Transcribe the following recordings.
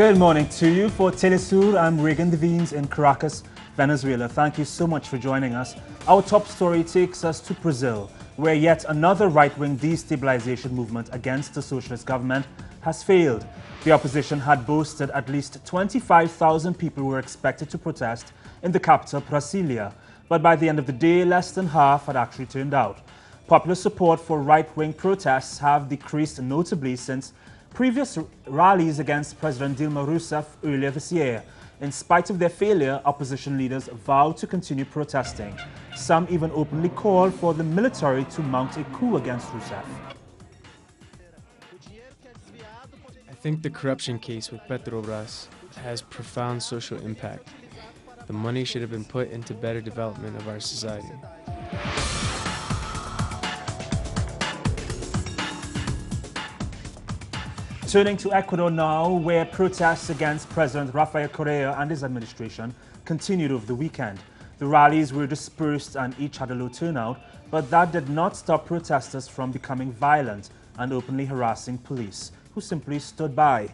Good morning to you. For Telesur, I'm Regan Devines in Caracas, Venezuela. Thank you so much for joining us. Our top story takes us to Brazil, where yet another right-wing destabilization movement against the socialist government has failed. The opposition had boasted at least 25,000 people were expected to protest in the capital, Brasilia. But by the end of the day, less than half had actually turned out. Popular support for right-wing protests have decreased notably since previous rallies against President Dilma Rousseff earlier this year. In spite of their failure, opposition leaders vowed to continue protesting. Some even openly called for the military to mount a coup against Rousseff. I think the corruption case with Petrobras has profound social impact. The money should have been put into better development of our society. Turning to Ecuador now, where protests against President Rafael Correa and his administration continued over the weekend. The rallies were dispersed and each had a low turnout, but that did not stop protesters from becoming violent and openly harassing police, who simply stood by.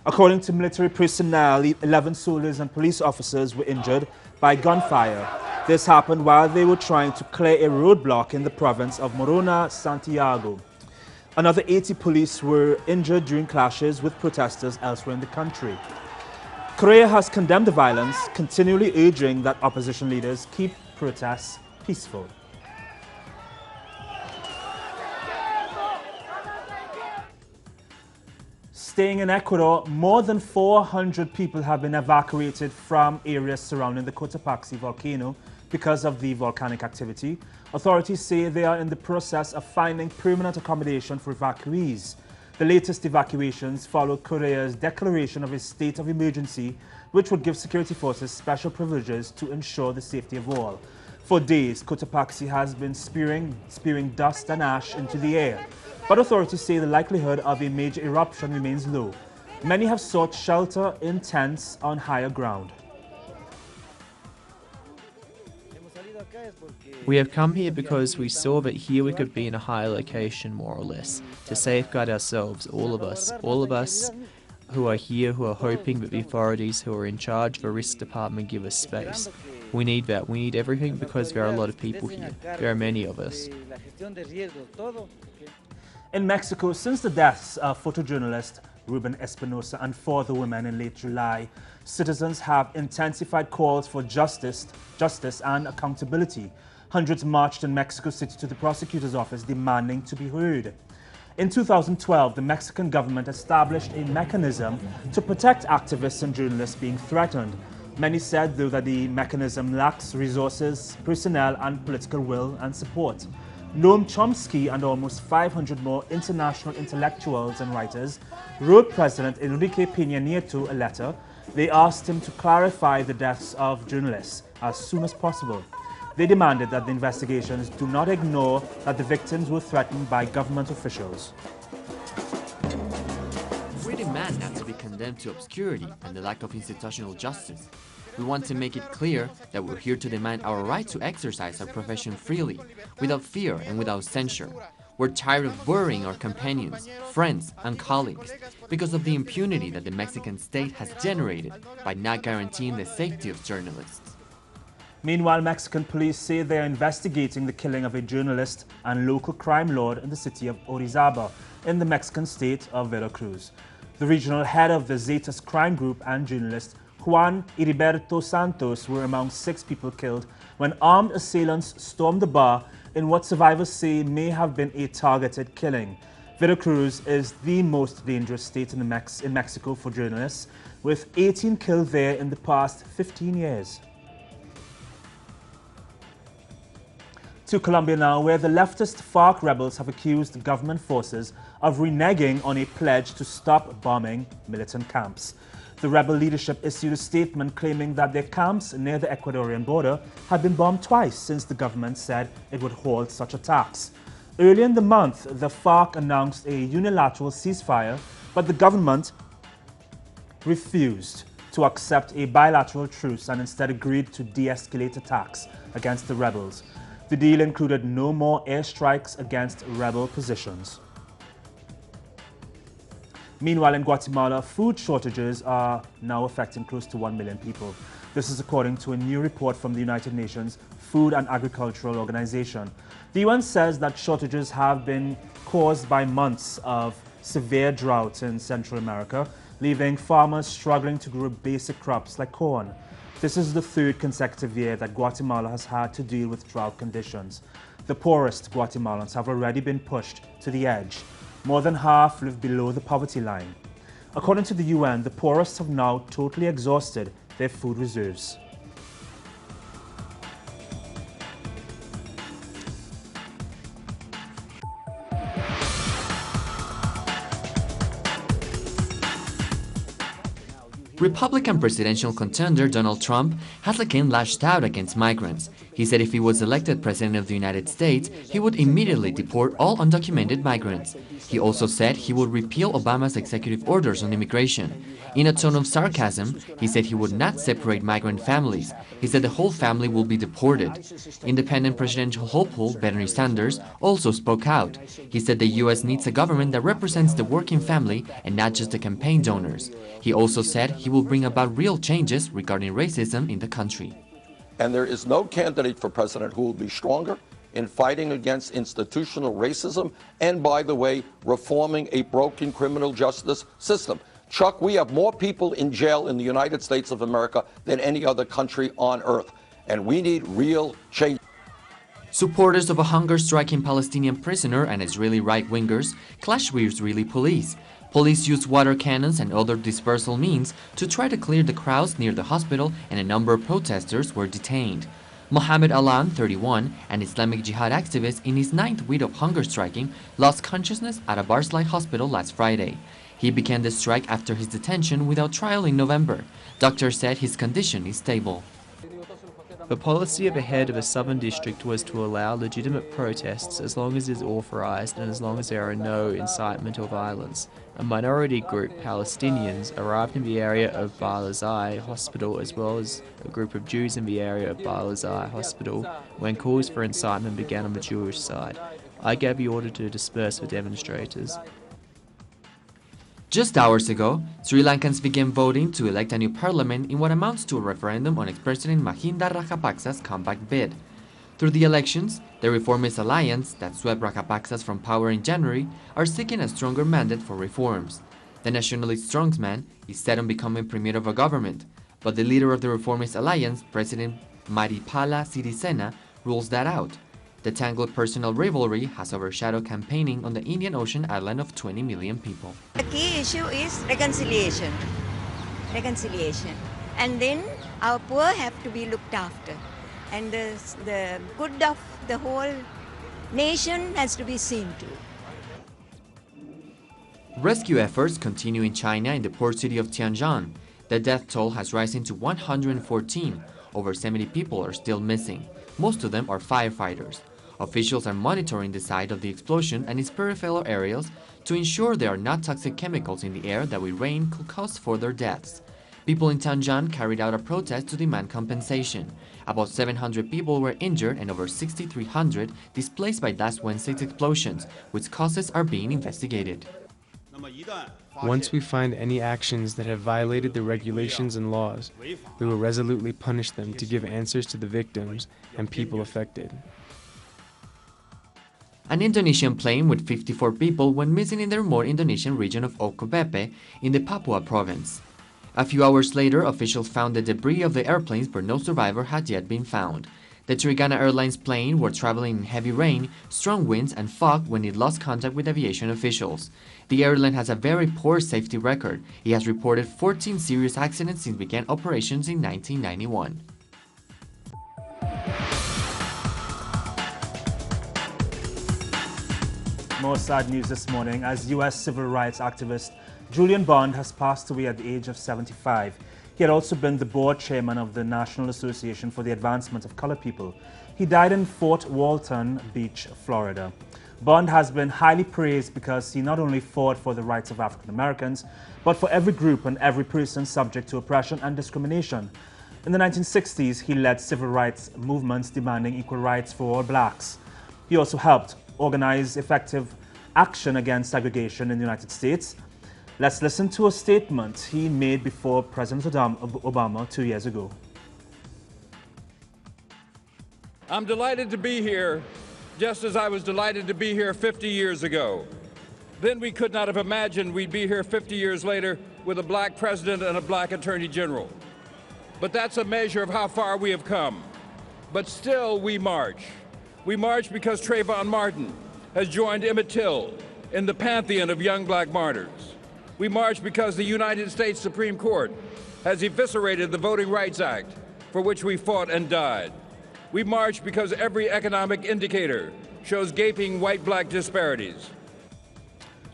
According to military personnel, 11 soldiers and police officers were injured by gunfire. This happened while they were trying to clear a roadblock in the province of Morona, Santiago. Another 80 police were injured during clashes with protesters elsewhere in the country. Correa has condemned the violence, continually urging that opposition leaders keep protests peaceful. Staying in Ecuador, more than 400 people have been evacuated from areas surrounding the Cotopaxi volcano because of the volcanic activity. Authorities say they are in the process of finding permanent accommodation for evacuees. The latest evacuations follow Correa's declaration of a state of emergency, which would give security forces special privileges to ensure the safety of all. For days, Cotopaxi has been spewing dust and ash into the air, but authorities say the likelihood of a major eruption remains low. Many have sought shelter in tents on higher ground. We have come here because we saw that here we could be in a higher location, more or less, to safeguard ourselves, all of us who are here, who are hoping that the authorities who are in charge of the risk department give us space. We need that. We need everything because there are a lot of people here. There are many of us. In Mexico, since the deaths of photojournalist Ruben Espinosa and 4 other women in late July, citizens have intensified calls for justice and accountability. Hundreds marched in Mexico City to the prosecutor's office demanding to be heard. In 2012, the Mexican government established a mechanism to protect activists and journalists being threatened. Many said, though, that the mechanism lacks resources, personnel, and political will and support. Noam Chomsky and almost 500 more international intellectuals and writers wrote President Enrique Peña Nieto a letter. They asked him to clarify the deaths of journalists as soon as possible. They demanded that the investigations do not ignore that the victims were threatened by government officials. We demand not to be condemned to obscurity and the lack of institutional justice. We want to make it clear that we're here to demand our right to exercise our profession freely, without fear and without censure. We're tired of worrying our companions, friends, and colleagues because of the impunity that the Mexican state has generated by not guaranteeing the safety of journalists. Meanwhile, Mexican police say they are investigating the killing of a journalist and local crime lord in the city of Orizaba in the Mexican state of Veracruz. The regional head of the Zetas crime group and journalist Juan Heriberto Santos were among 6 people killed when armed assailants stormed the bar in what survivors say may have been a targeted killing. Veracruz is the most dangerous state in Mexico for journalists, with 18 killed there in the past 15 years. To Colombia now, where the leftist FARC rebels have accused government forces of reneging on a pledge to stop bombing militant camps. The rebel leadership issued a statement claiming that their camps near the Ecuadorian border had been bombed twice since the government said it would halt such attacks. Earlier in the month, the FARC announced a unilateral ceasefire, but the government refused to accept a bilateral truce and instead agreed to de-escalate attacks against the rebels. The deal included no more airstrikes against rebel positions. Meanwhile, in Guatemala, food shortages are now affecting close to 1 million people. This is according to a new report from the United Nations Food and Agricultural Organization. The UN says that shortages have been caused by months of severe drought in Central America, leaving farmers struggling to grow basic crops like corn. This is the third consecutive year that Guatemala has had to deal with drought conditions. The poorest Guatemalans have already been pushed to the edge. More than half live below the poverty line. According to the UN, the poorest have now totally exhausted their food reserves. Republican presidential contender Donald Trump has again lashed out against migrants. He said if he was elected president of the United States, he would immediately deport all undocumented migrants. He also said he would repeal Obama's executive orders on immigration. In a tone of sarcasm, he said he would not separate migrant families. He said the whole family will be deported. Independent presidential hopeful Bernie Sanders also spoke out. He said the U.S. needs a government that represents the working family and not just the campaign donors. He also said he will bring about real changes regarding racism in the country. And there is no candidate for president who will be stronger in fighting against institutional racism and, by the way, reforming a broken criminal justice system. Chuck, we have more people in jail in the United States of America than any other country on earth, and we need real change. Supporters of a hunger-striking Palestinian prisoner and Israeli right-wingers clashed with Israeli police. Police used water cannons and other dispersal means to try to clear the crowds near the hospital, and a number of protesters were detained. Mohammed Alan, 31, an Islamic Jihad activist in his 9th week of hunger striking, lost consciousness at a Barzilai hospital last Friday. He began the strike after his detention without trial in November. Doctors said his condition is stable. The policy of the head of a southern district was to allow legitimate protests as long as it is authorized and as long as there are no incitement or violence. A minority group, Palestinians, arrived in the area of Barzilai Hospital as well as a group of Jews in the area of Barzilai Hospital when calls for incitement began on the Jewish side. I gave the order to disperse the demonstrators. Just hours ago, Sri Lankans began voting to elect a new parliament in what amounts to a referendum on ex-president Mahinda Rajapaksa's comeback bid. Through the elections, the Reformist Alliance that swept Rajapaksa from power in January are seeking a stronger mandate for reforms. The nationalist strongman is set on becoming premier of a government, but the leader of the Reformist Alliance, President Maipala Sirisena, rules that out. The tangled personal rivalry has overshadowed campaigning on the Indian Ocean island of 20 million people. The key issue is reconciliation. Reconciliation. And then our poor have to be looked after. And the good of the whole nation has to be seen to. Rescue efforts continue in China in the port city of Tianjin. The death toll has risen to 114. Over 70 people are still missing. Most of them are firefighters. Officials are monitoring the site of the explosion and its peripheral areas to ensure there are not toxic chemicals in the air that with rain could cause further deaths. People in Tianjin carried out a protest to demand compensation. About 700 people were injured and over 6,300 displaced by last Wednesday's explosions, whose causes are being investigated. Once we find any actions that have violated the regulations and laws, we will resolutely punish them to give answers to the victims and people affected. An Indonesian plane with 54 people went missing in the remote Indonesian region of Okopepe in the Papua province. A few hours later, officials found the debris of the airplanes, but no survivor had yet been found. The Trigana Airlines plane were traveling in heavy rain, strong winds, and fog when it lost contact with aviation officials. The airline has a very poor safety record. It has reported 14 serious accidents since it began operations in 1991. More sad news this morning as U.S. civil rights activist Julian Bond has passed away at the age of 75. He had also been the board chairman of the National Association for the Advancement of Colored People. He died in Fort Walton Beach, Florida. Bond has been highly praised because he not only fought for the rights of African Americans, but for every group and every person subject to oppression and discrimination. In the 1960s, he led civil rights movements demanding equal rights for all blacks. He also helped organize effective action against segregation in the United States. Let's listen to a statement he made before President Obama 2 years ago. I'm delighted to be here, just as I was delighted to be here 50 years ago. Then we could not have imagined we'd be here 50 years later with a black president and a black attorney general. But that's a measure of how far we have come. But still, we march. We march because Trayvon Martin has joined Emmett Till in the pantheon of young black martyrs. We march because the United States Supreme Court has eviscerated the Voting Rights Act, for which we fought and died. We march because every economic indicator shows gaping white-black disparities.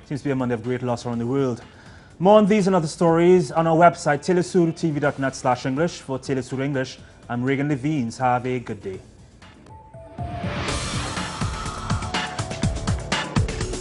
Seems to be a Monday of great loss around the world. More on these and other stories on our website, telesurtv.net/English. For Telesur English, I'm Regan Levines. Have a good day.